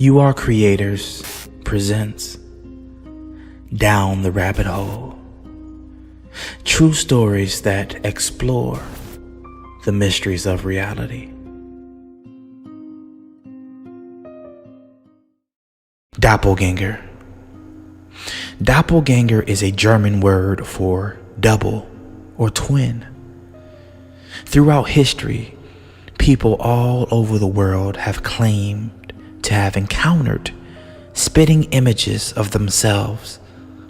You Are Creators presents Down the Rabbit Hole. True stories that explore the mysteries of reality. Doppelganger. Doppelganger is a German word for double or twin. Throughout history, people all over the world have claimed to have encountered spitting images of themselves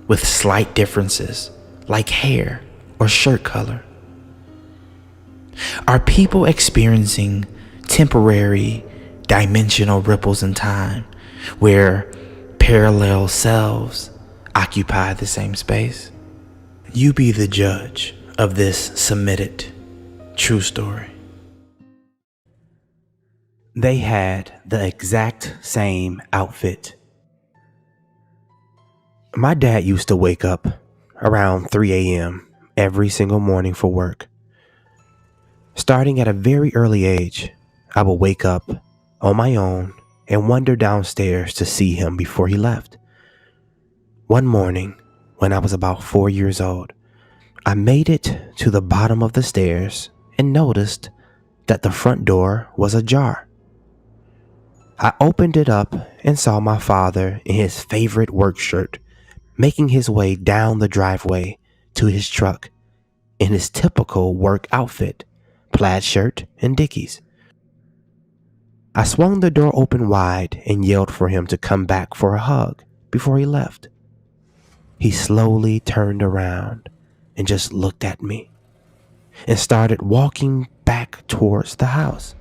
with slight differences like hair or shirt color. Are people experiencing temporary dimensional ripples in time where parallel selves occupy the same space? You be the judge of this submitted true story. They had the exact same outfit. My dad used to wake up around 3 a.m. every single morning for work. Starting at a very early age, I would wake up on my own and wander downstairs to see him before he left. One morning, when I was about 4 years old, I made it to the bottom of the stairs and noticed that the front door was ajar. I opened it up and saw my father in his favorite work shirt making his way down the driveway to his truck in his typical work outfit, plaid shirt and Dickies. I swung the door open wide and yelled for him to come back for a hug before he left. He slowly turned around and just looked at me and started walking back towards the house.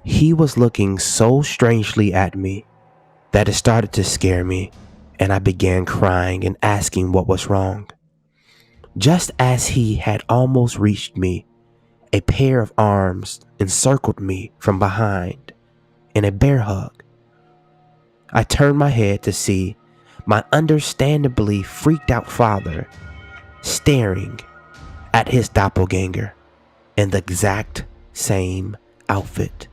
He was looking so strangely at me that it started to scare me, and I began crying and asking what was wrong. Just as he had almost reached me, a pair of arms encircled me from behind in a bear hug. I turned my head to see my understandably freaked out father staring at his doppelganger in the exact same outfit.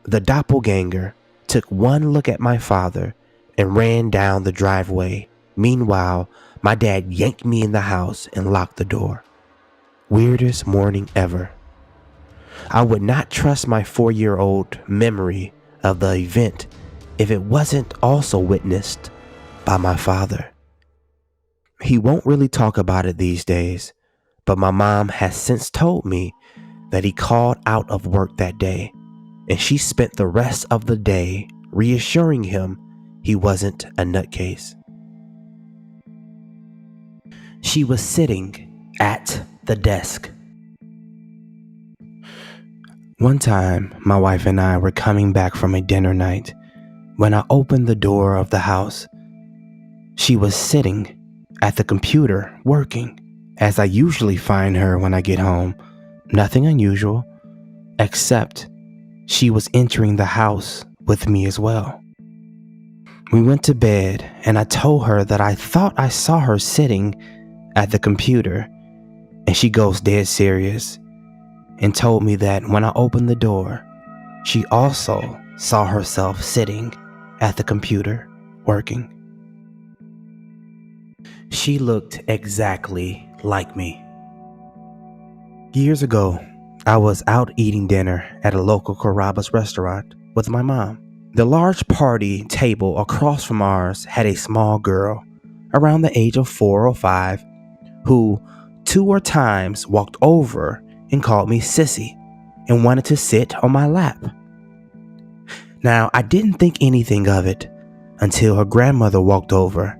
The doppelganger took one look at my father and ran down the driveway. Meanwhile, my dad yanked me in the house and locked the door. Weirdest morning ever. I would not trust my 4-year-old memory of the event if it wasn't also witnessed by my father. He won't really talk about it these days, but my mom has since told me that he called out of work that day, and she spent the rest of the day reassuring him he wasn't a nutcase. She was sitting at the desk. One time, my wife and I were coming back from a dinner night when I opened the door of the house. She was sitting at the computer working, as I usually find her when I get home. Nothing unusual, except she was entering the house with me as well. We went to bed and I told her that I thought I saw her sitting at the computer, and she goes dead serious and told me that when I opened the door, she also saw herself sitting at the computer working. She looked exactly like me. Years ago, I was out eating dinner at a local Carrabba's restaurant with my mom. The large party table across from ours had a small girl around the age of 4 or 5 who 2 times walked over and called me sissy and wanted to sit on my lap. Now, I didn't think anything of it until her grandmother walked over.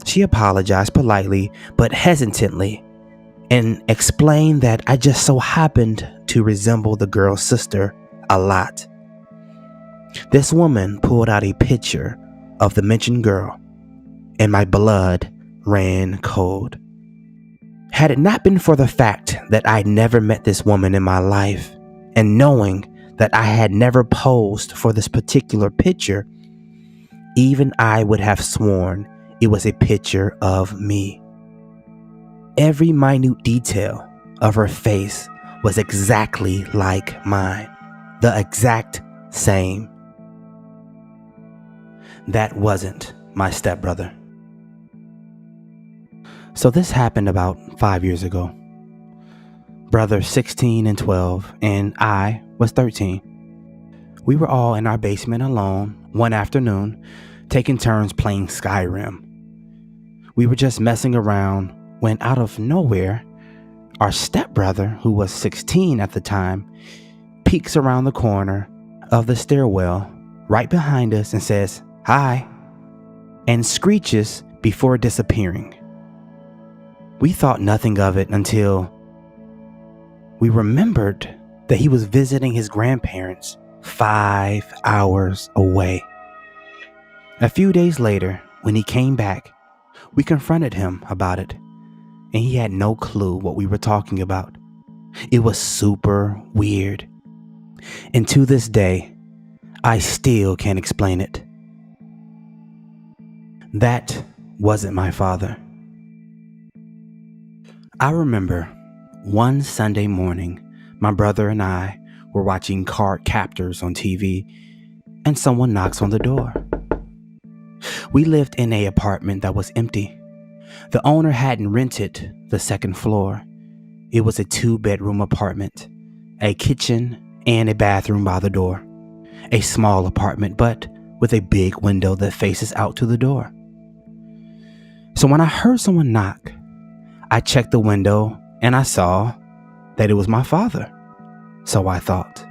She apologized politely but hesitantly and explained that I just so happened to resemble the girl's sister a lot. This woman pulled out a picture of the mentioned girl, and my blood ran cold. Had it not been for the fact that I'd never met this woman in my life, and knowing that I had never posed for this particular picture, even I would have sworn it was a picture of me. Every minute detail of her face was exactly like mine, the exact same. that wasn't my stepbrother. So this happened about 5 years ago. Brother 16 and 12, and I was 13. We were all in our basement alone one afternoon, taking turns playing Skyrim. We were just messing around when out of nowhere, our stepbrother, who was 16 at the time, peeks around the corner of the stairwell right behind us and says, "Hi," and screeches before disappearing. We thought nothing of it until we remembered that he was visiting his grandparents 5 hours away. A few days later, when he came back, we confronted him about it, and he had no clue what we were talking about. It was super weird. And to this day, I still can't explain it. That wasn't my father. I remember one Sunday morning, my brother and I were watching Card Captors on TV, and someone knocks on the door. We lived in an apartment that was empty. The owner hadn't rented the second floor. It was a 2-bedroom apartment, a kitchen and a bathroom by the door. A small apartment, but with a big window that faces out to the door. So when I heard someone knock, I checked the window and I saw that it was my father. So I thought.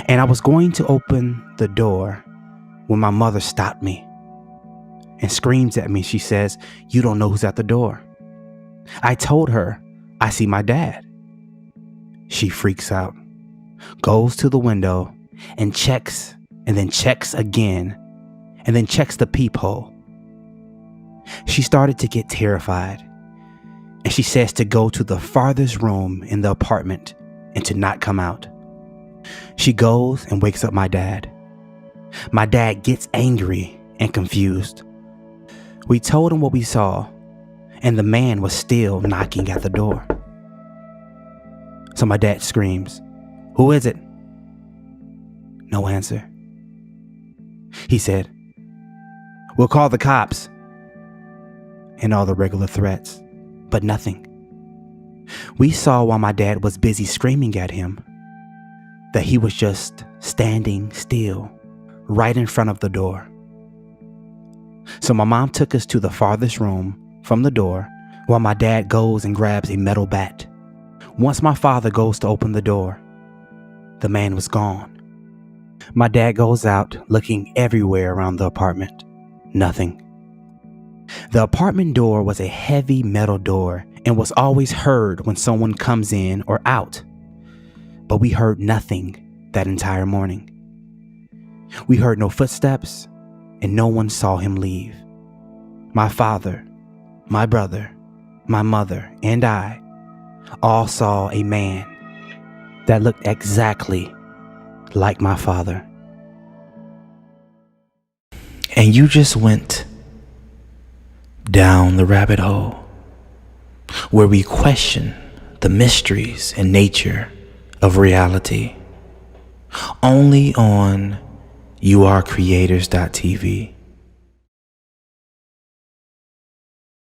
And I was going to open the door when my mother stopped me and screams at me. She says, "You don't know who's at the door." I told her, "I see my dad." She freaks out, goes to the window and checks, and then checks again, and then checks the peephole. She started to get terrified, and she says to go to the farthest room in the apartment and to not come out. She goes and wakes up my dad. My dad gets angry and confused. We told him what we saw, and the man was still knocking at the door. So my dad screams, "Who is it?" No answer. He said, "We'll call the cops," and all the regular threats, but nothing. We saw while my dad was busy screaming at him that he was just standing still right in front of the door. So my mom took us to the farthest room from the door while my dad goes and grabs a metal bat. Once my father goes to open the door, the man was gone. My dad goes out looking everywhere around the apartment. Nothing. The apartment door was a heavy metal door and was always heard when someone comes in or out. But we heard nothing that entire morning. We heard no footsteps, and no one saw him leave. My father, my brother, my mother, and I all saw a man that looked exactly like my father. And you just went down the rabbit hole where we question the mysteries and nature of reality only on youarecreators.tv.